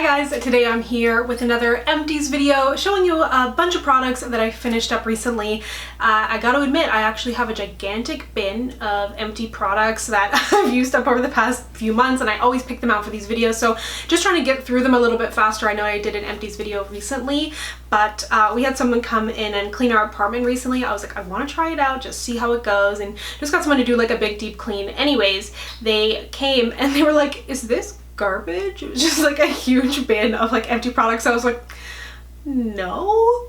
Hi guys, today I'm here with another Empties video showing you a bunch of products that I finished up recently. I gotta admit, I actually have a gigantic bin of empty products that I've used up over the past few months, and I always pick them out for these videos, so just trying to get through them a little bit faster. I know I did an Empties video recently, but we had someone come in and clean our apartment recently. I was like, I want to try it out, just see how it goes, and just got someone to do like a big deep clean. Anyways, they came and they were like, is this garbage? It was just like a huge bin of like empty products. I was like, no,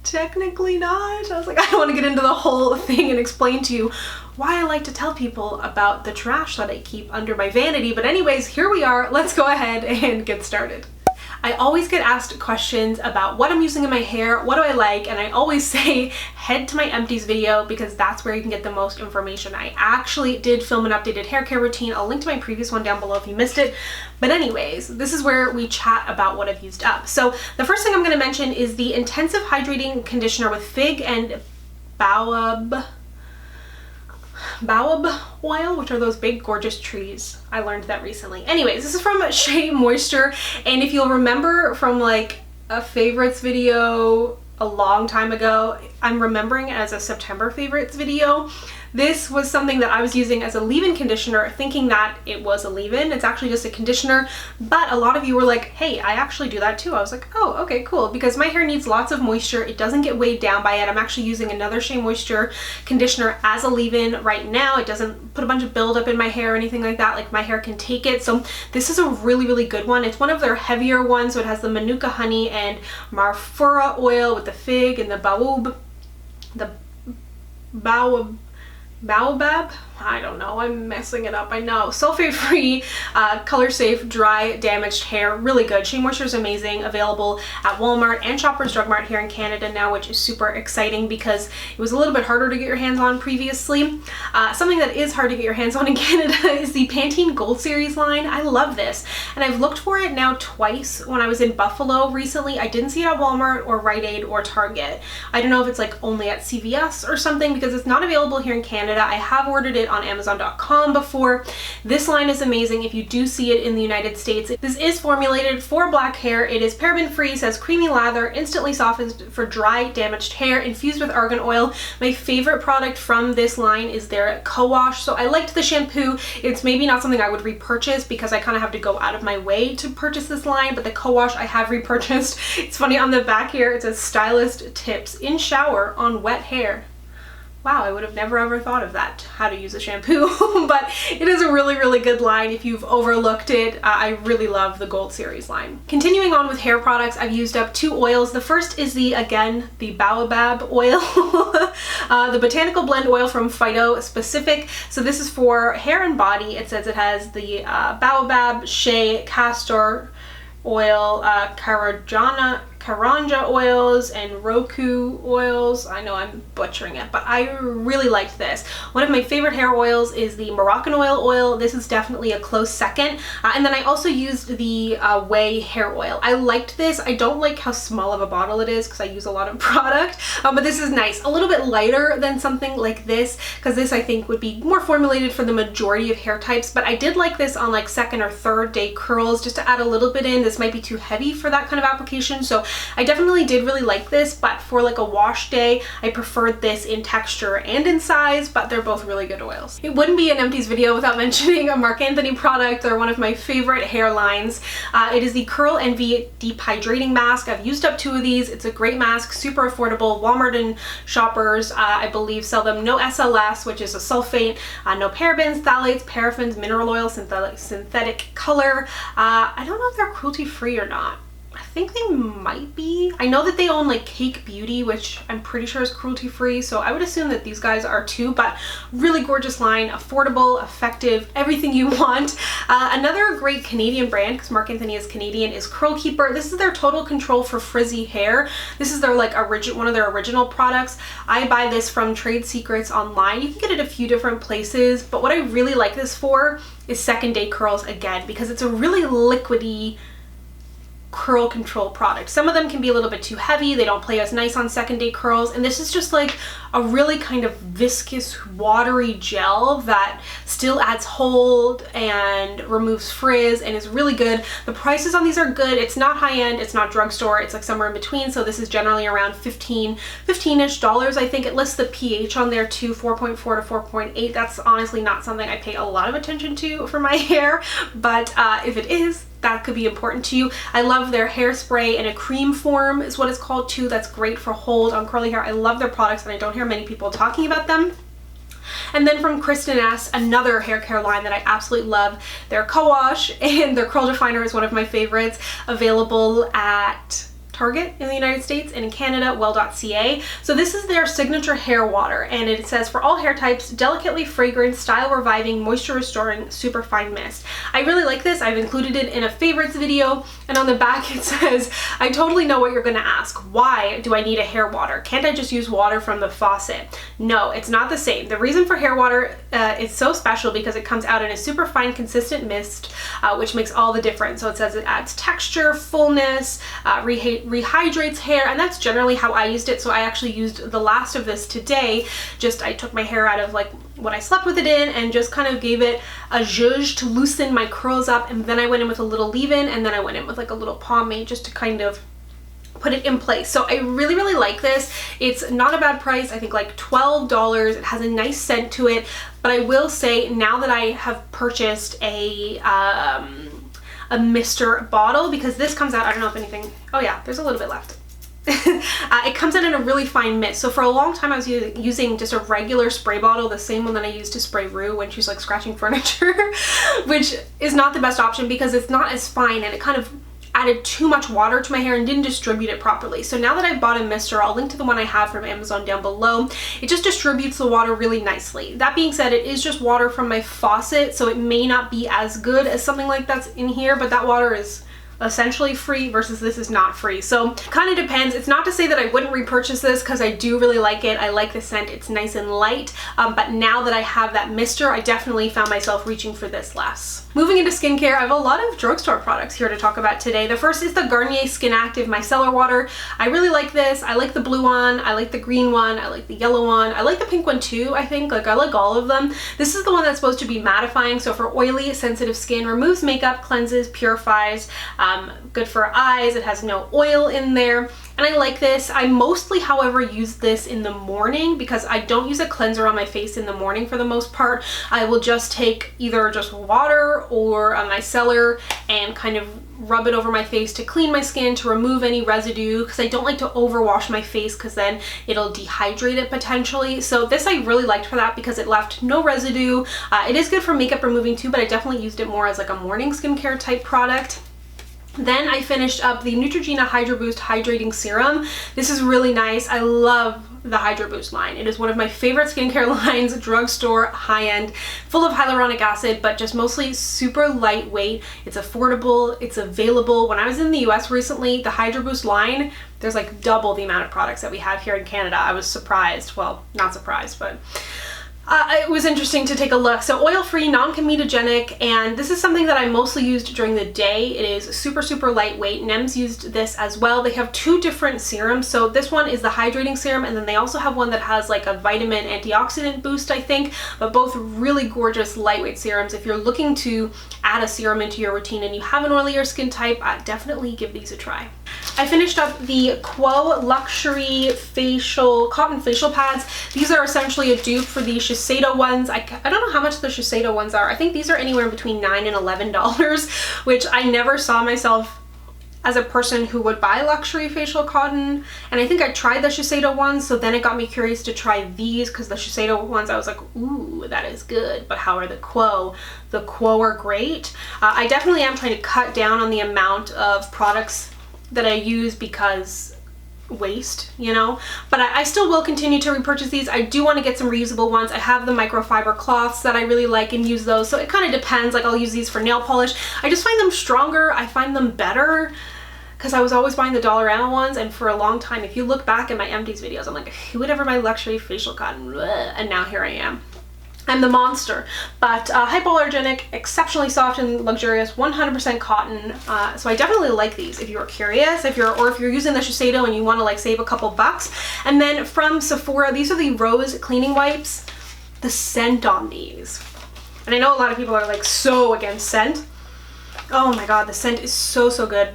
technically not. I was like, I don't want to get into the whole thing and explain to you why I like to tell people about the trash that I keep under my vanity. But anyways, here we are. Let's go ahead and get started. I always get asked questions about what I'm using in my hair, what do I like, and I always say head to my Empties video because that's where you can get the most information. I actually did film an updated hair care routine. I'll link to my previous one down below if you missed it. But anyways, this is where we chat about what I've used up. So the first thing I'm going to mention is the Intensive Hydrating Conditioner with Fig and Baobab oil, which are those big gorgeous trees. I learned that recently. Anyways, this is from Shea Moisture, and if you'll remember from like a favorites video a long time ago, I'm remembering it as a September favorites video. This was something that I was using as a leave-in conditioner, thinking that it was a leave-in. It's actually just a conditioner, but a lot of you were like, hey, I actually do that too. I was like, oh, okay, cool, because my hair needs lots of moisture. It doesn't get weighed down by it. I'm actually using another Shea Moisture conditioner as a leave-in right now. It doesn't put a bunch of buildup in my hair or anything like that. Like, my hair can take it. So this is a really, really good one. It's one of their heavier ones, so it has the Manuka honey and Marfura oil with the fig and the Baobab? I don't know, I'm messing it up, I know. Sulfate-free, color-safe, dry, damaged hair, really good. Shea Moisture is amazing, available at Walmart and Shoppers Drug Mart here in Canada now, which is super exciting because it was a little bit harder to get your hands on previously. Something that is hard to get your hands on in Canada is the Pantene Gold Series line. I love this, and I've looked for it now twice when I was in Buffalo recently. I didn't see it at Walmart or Rite Aid or Target. I don't know if it's like only at CVS or something because it's not available here in Canada. I have ordered it on Amazon.com before. This line is amazing if you do see it in the United States. This is formulated for black hair. It is paraben free, says creamy lather, instantly softens for dry, damaged hair, infused with argan oil. My favorite product from this line is their co-wash. So I liked the shampoo. It's maybe not something I would repurchase because I kind of have to go out of my way to purchase this line, but the co-wash I have repurchased. It's funny, on the back here it says stylist tips in shower on wet hair. Wow, I would have never ever thought of that, how to use a shampoo, but it is a really, really good line if you've overlooked it. I really love the Gold Series line. Continuing on with hair products, I've used up two oils. The first is the Baobab oil, the Botanical Blend Oil from Phyto Specific. So this is for hair and body. It says it has the Baobab, Shea, Castor oil, Karanja oils, and Roku oils. I know I'm butchering it, but I really liked this. One of my favorite hair oils is the Moroccan oil. This is definitely a close second. And then I also used the Ouai Hair Oil. I liked this. I don't like how small of a bottle it is because I use a lot of product, but this is nice. A little bit lighter than something like this because this I think would be more formulated for the majority of hair types, but I did like this on like second or third day curls just to add a little bit in. This might be too heavy for that kind of application, so I definitely did really like this, but for like a wash day, I preferred this in texture and in size, but they're both really good oils. It wouldn't be an Empties video without mentioning a Marc Anthony product. They're one of my favorite hair lines. It is the Curl Envy Deep Hydrating Mask. I've used up two of these. It's a great mask, super affordable. Walmart and Shoppers, I believe, sell them. No SLS, which is a sulfate, no parabens, phthalates, paraffins, mineral oil, synthetic color. I don't know if they're cruelty-free or not. I think they might be. I know that they own like Cake Beauty, which I'm pretty sure is cruelty free, so I would assume that these guys are too, but really gorgeous line, affordable, effective, everything you want. Another great Canadian brand, because Marc Anthony is Canadian, is Curl Keeper. This is their Total Control for frizzy hair. This is their like one of their original products. I buy this from Trade Secrets online. You can get it a few different places, but what I really like this for is second day curls again, because it's a really liquidy curl control product. Some of them can be a little bit too heavy, they don't play as nice on second day curls, and this is just like a really kind of viscous, watery gel that still adds hold and removes frizz and is really good. The prices on these are good. It's not high end, it's not drugstore, it's like somewhere in between, so this is generally around $15-ish. I think it lists the pH on there too, 4.4 to 4.8. That's honestly not something I pay a lot of attention to for my hair, but if it is, that could be important to you. I love their hairspray in a cream form is what it's called too. That's great for hold on curly hair. I love their products and I don't hear many people talking about them. And then from Kristen S, another hair care line that I absolutely love, their co-wash and their curl definer is one of my favorites, available at Target in the United States and in Canada, well.ca. So this is their signature hair water, and it says for all hair types, delicately fragrant, style reviving, moisture restoring, super fine mist. I really like this. I've included it in a favorites video, and on the back it says, I totally know what you're gonna ask. Why do I need a hair water? Can't I just use water from the faucet? No, it's not the same. The reason for hair water is so special because it comes out in a super fine, consistent mist, which makes all the difference. So it says it adds texture, fullness, rehydrates hair, and that's generally how I used it. So I actually used the last of this today. I took my hair out of like what I slept with it in and just kind of gave it a zhuzh to loosen my curls up, and then I went in with a little leave-in, and then I went in with like a little pomade just to kind of put it in place. So I really, really like this. It's not a bad price. I think like $12. It has a nice scent to it, but I will say now that I have purchased a mister bottle, because this comes out, I don't know if anything, oh yeah, there's a little bit left. It comes out in a really fine mist. So for a long time I was using just a regular spray bottle, the same one that I used to spray Rue when she's like scratching furniture, which is not the best option because it's not as fine and it kind of added too much water to my hair and didn't distribute it properly. So now that I've bought a mister, I'll link to the one I have from Amazon down below. It just distributes the water really nicely. That being said, it is just water from my faucet, so it may not be as good as something like that's in here, but that water is essentially free versus this is not free. So kind of depends. It's not to say that I wouldn't repurchase this because I do really like it. I like the scent. It's nice and light. But now that I have that mister, I definitely found myself reaching for this less. Moving into skincare, I have a lot of drugstore products here to talk about today. The first is the Garnier Skin Active Micellar Water. I really like this. I like the blue one. I like the green one. I like the yellow one. I like the pink one too, I think. Like, I like all of them. This is the one that's supposed to be mattifying. So for oily, sensitive skin, removes makeup, cleanses, purifies. Good for eyes. It has no oil in there. And I like this. I mostly, however, use this in the morning because I don't use a cleanser on my face in the morning for the most part. I will just take either just water or a micellar and kind of rub it over my face to clean my skin, to remove any residue, because I don't like to overwash my face because then it'll dehydrate it potentially. So this I really liked for that because it left no residue. It is good for makeup removing too, but I definitely used it more as like a morning skincare type product. Then I finished up the Neutrogena Hydro Boost Hydrating Serum. This is really nice. I love the Hydro Boost line. It is one of my favorite skincare lines, drugstore, high-end, full of hyaluronic acid, but just mostly super lightweight. It's affordable, it's available. When I was in the US recently, the Hydro Boost line, there's like double the amount of products that we have here in Canada. I was surprised. Well, not surprised, but it was interesting to take a look. So oil-free, non-comedogenic, and this is something that I mostly used during the day. It is super, super lightweight. Nems used this as well. They have two different serums. So this one is the hydrating serum, and then they also have one that has like a vitamin antioxidant boost, I think, but both really gorgeous lightweight serums. If you're looking to add a serum into your routine and you have an oilier skin type, definitely give these a try. I finished up the Quo Luxury Cotton Facial Pads. These are essentially a dupe for the Shiseido ones. I don't know how much the Shiseido ones are. I think these are anywhere between $9 and $11, which I never saw myself as a person who would buy luxury facial cotton. And I think I tried the Shiseido ones, so then it got me curious to try these, because the Shiseido ones I was like, ooh, that is good, but how are the Quo? The Quo are great. I definitely am trying to cut down on the amount of products that I use because waste, you know, but I still will continue to repurchase these. I do want to get some reusable ones. I have the microfiber cloths that I really like and use those, so it kind of depends. Like, I'll use these for nail polish. I just find them stronger. I find them better because I was always buying the Dollarama ones, and for a long time, if you look back at my Empties videos, I'm like, who would ever buy luxury facial cotton? Blech. And now here I am. I'm the monster, but hypoallergenic, exceptionally soft and luxurious, 100% cotton. So I definitely like these if you're curious, if you're using the Shiseido and you want to like save a couple bucks. And then from Sephora, these are the Rose cleaning wipes. The scent on these, and I know a lot of people are like so against scent. Oh my god, the scent is so good.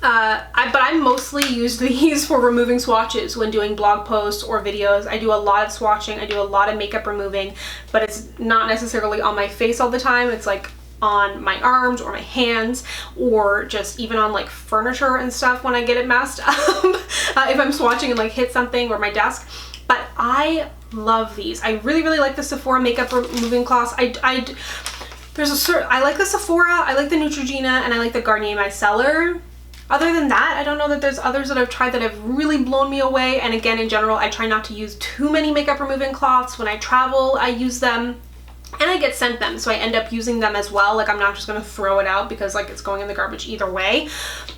But I mostly use these for removing swatches when doing blog posts or videos. I do a lot of swatching, I do a lot of makeup removing, but it's not necessarily on my face all the time. It's like on my arms or my hands, or just even on like furniture and stuff when I get it messed up. If I'm swatching and like hit something or my desk. But I love these. I really like the Sephora makeup removing cloths. I like the Sephora, I like the Neutrogena, and I like the Garnier Micellar. Other than that, I don't know that there's others that I've tried that have really blown me away. And again, in general, I try not to use too many makeup removing cloths. When I travel, I use them. And I get sent them, so I end up using them as well. Like, I'm not just gonna throw it out because like it's going in the garbage either way.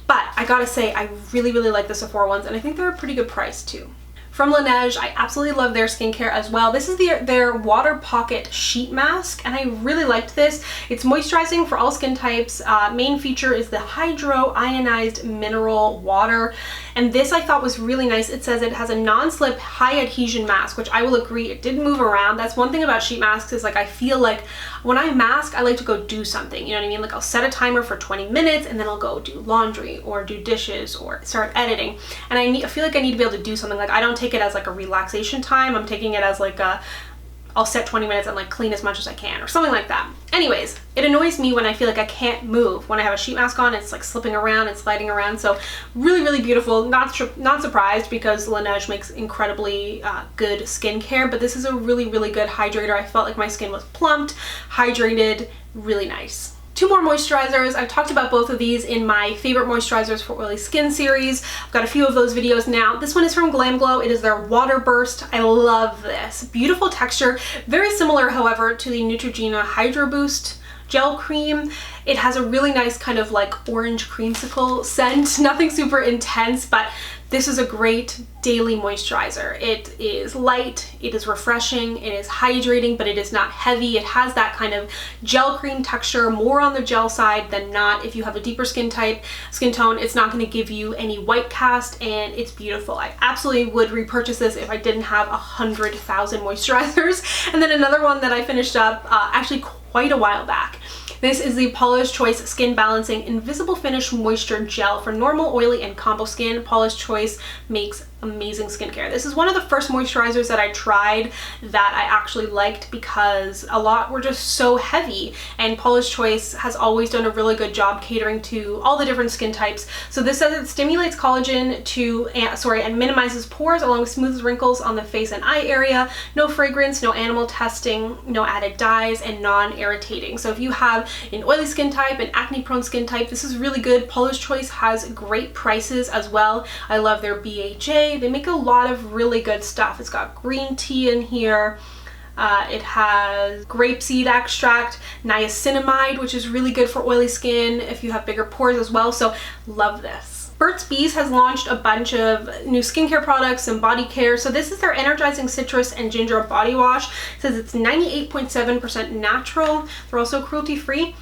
But I gotta say, I really like the Sephora ones, and I think they're a pretty good price too. From Laneige, I absolutely love their skincare as well. This is their Water Pocket Sheet Mask, and I really liked this. It's moisturizing for all skin types. Main feature is the hydro ionized mineral water, and this I thought was really nice. It says it has a non-slip high adhesion mask, which I will agree, it did move around. That's one thing about sheet masks, is like I feel like when I mask, I like to go do something, you know what I mean? Like I'll set a timer for 20 minutes and then I'll go do laundry or do dishes or start editing, and I feel like I need to be able to do something. Like I don't take it as like a relaxation time, I'm taking it as like I'll set 20 minutes and like clean as much as I can or something like that. Anyways, it annoys me when I feel like I can't move. When I have a sheet mask on, it's like slipping around and sliding around. So really beautiful. Not surprised, because Laneige makes incredibly good skincare, but this is a really good hydrator. I felt like my skin was plumped, hydrated, really nice. Two more moisturizers. I've talked about both of these in my favorite moisturizers for oily skin series. I've got a few of those videos now. This one is from Glam Glow. It is their Waterburst. I love this. Beautiful texture. Very similar, however, to the Neutrogena Hydro Boost gel cream. It has a really nice kind of like orange creamsicle scent. Nothing super intense, but this is a great daily moisturizer. It is light, it is refreshing, it is hydrating, but it is not heavy. It has that kind of gel cream texture, more on the gel side than not. If you have a deeper skin tone, it's not going to give you any white cast, and it's beautiful. I absolutely would repurchase this if I didn't have 100,000 moisturizers. And then another one that I finished up actually quite a while back. This is the Paula's Choice Skin Balancing Invisible Finish Moisture Gel for normal, oily, and combo skin. Paula's Choice makes amazing skincare. This is one of the first moisturizers that I tried that I actually liked, because a lot were just so heavy, and Paula's Choice has always done a really good job catering to all the different skin types. So this says it stimulates collagen and minimizes pores along with smooths wrinkles on the face and eye area. No fragrance, no animal testing, no added dyes, and non-irritating. So if you have an oily skin type, an acne prone skin type, this is really good. Paula's Choice has great prices as well. I love their BHA. They make a lot of really good stuff. It's got green tea in here. It has grapeseed extract, niacinamide, which is really good for oily skin if you have bigger pores as well. So love this. Burt's Bees has launched a bunch of new skincare products and body care. So this is their Energizing Citrus and Ginger Body Wash. It says it's 98.7% natural. They're also cruelty-free.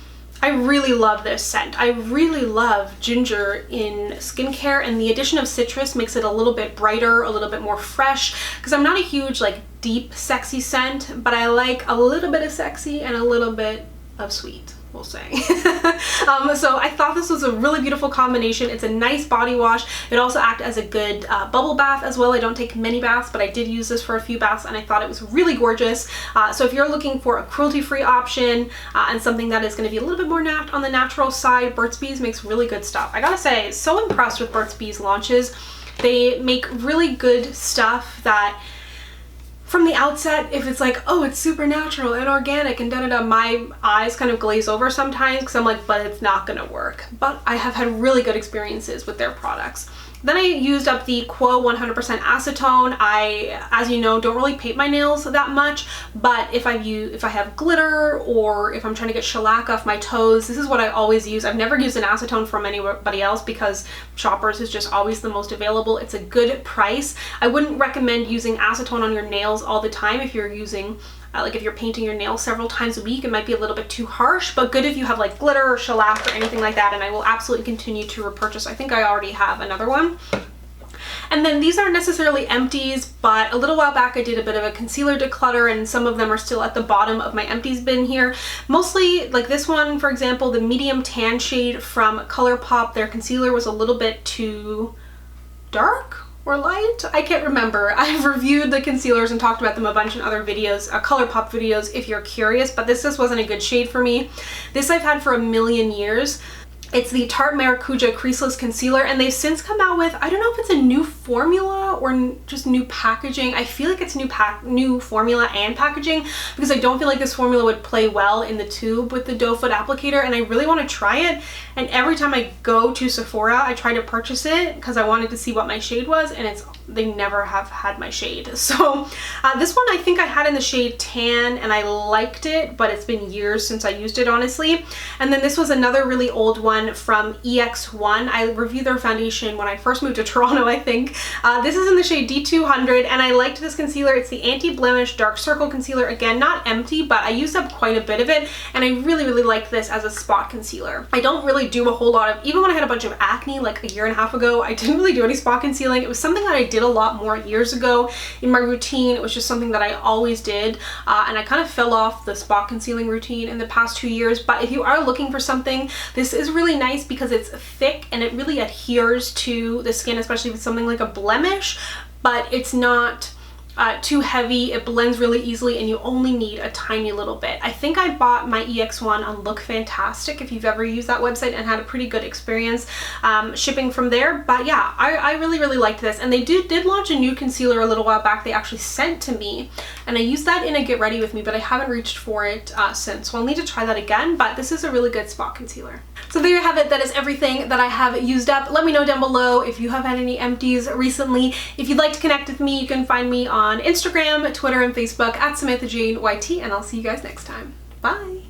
I really love this scent. I really love ginger in skincare, and the addition of citrus makes it a little bit brighter, a little bit more fresh, because I'm not a huge like deep sexy scent, but I like a little bit of sexy and a little bit of sweet, we'll say. So I thought this was a really beautiful combination. It's a nice body wash. It also acts as a good bubble bath as well. I don't take many baths, but I did use this for a few baths, and I thought it was really gorgeous. So if you're looking for a cruelty-free option and something that is going to be a little bit more on the natural side, Burt's Bees makes really good stuff. I gotta say, so impressed with Burt's Bees launches. They make really good stuff that from the outset, if it's like, oh, it's super natural and organic and da-da-da, my eyes kind of glaze over sometimes, because I'm like, but it's not gonna work. But I have had really good experiences with their products. Then I used up the Quo 100% Acetone. I, as you know, don't really paint my nails that much, but if I have glitter or if I'm trying to get shellac off my toes, this is what I always use. I've never used an acetone from anybody else because Shoppers is just always the most available. It's a good price. I wouldn't recommend using acetone on your nails all the time if you're using Like if you're painting your nails several times a week, it might be a little bit too harsh, but good if you have like glitter or shellac or anything like that, and I will absolutely continue to repurchase. I think I already have another one. And then these aren't necessarily empties, but a little while back I did a bit of a concealer declutter, and some of them are still at the bottom of my empties bin here. Mostly like this one, for example, the medium tan shade from Colourpop. Their concealer was a little bit too dark or light? I can't remember. I've reviewed the concealers and talked about them a bunch in other videos, Colourpop videos if you're curious, but this just wasn't a good shade for me. This I've had for a million years. It's the Tarte Maracuja Creaseless Concealer, and they've since come out with, I don't know if it's a new formula or just new packaging. I feel like it's new formula and packaging, because I don't feel like this formula would play well in the tube with the doe foot applicator, and I really want to try it. And every time I go to Sephora, I try to purchase it because I wanted to see what my shade was, and they never have had my shade. So this one I think I had in the shade tan, and I liked it, but it's been years since I used it, honestly. And then this was another really old one from EX1. I reviewed their foundation when I first moved to Toronto, I think. This is in the shade D200, and I liked this concealer. It's the Anti-Blemish Dark Circle Concealer. Again, not empty, but I used up quite a bit of it, and I really like this as a spot concealer. I don't really do a whole lot of, even when I had a bunch of acne like a year and a half ago, I didn't really do any spot concealing. It was something that I did a lot more years ago in my routine. It was just something that I always did, and I kind of fell off the spot concealing routine in the past 2 years. But if you are looking for something, this is really nice because it's thick and it really adheres to the skin, especially with something like a blemish, but it's not too heavy. It blends really easily, and you only need a tiny little bit. I think I bought my EX1 on Look Fantastic, if you've ever used that website, and had a pretty good experience shipping from there. But yeah, I really liked this, and they did launch a new concealer a little while back. They actually sent to me, and I used that in a Get Ready With Me, but I haven't reached for it since, so I'll need to try that again. But this is a really good spot concealer. So there you have it. That is everything that I have used up. Let me know down below if you have had any empties recently. If you'd like to connect with me, you can find me on Instagram, Twitter, and Facebook at SamanthaJaneYT, and I'll see you guys next time. Bye!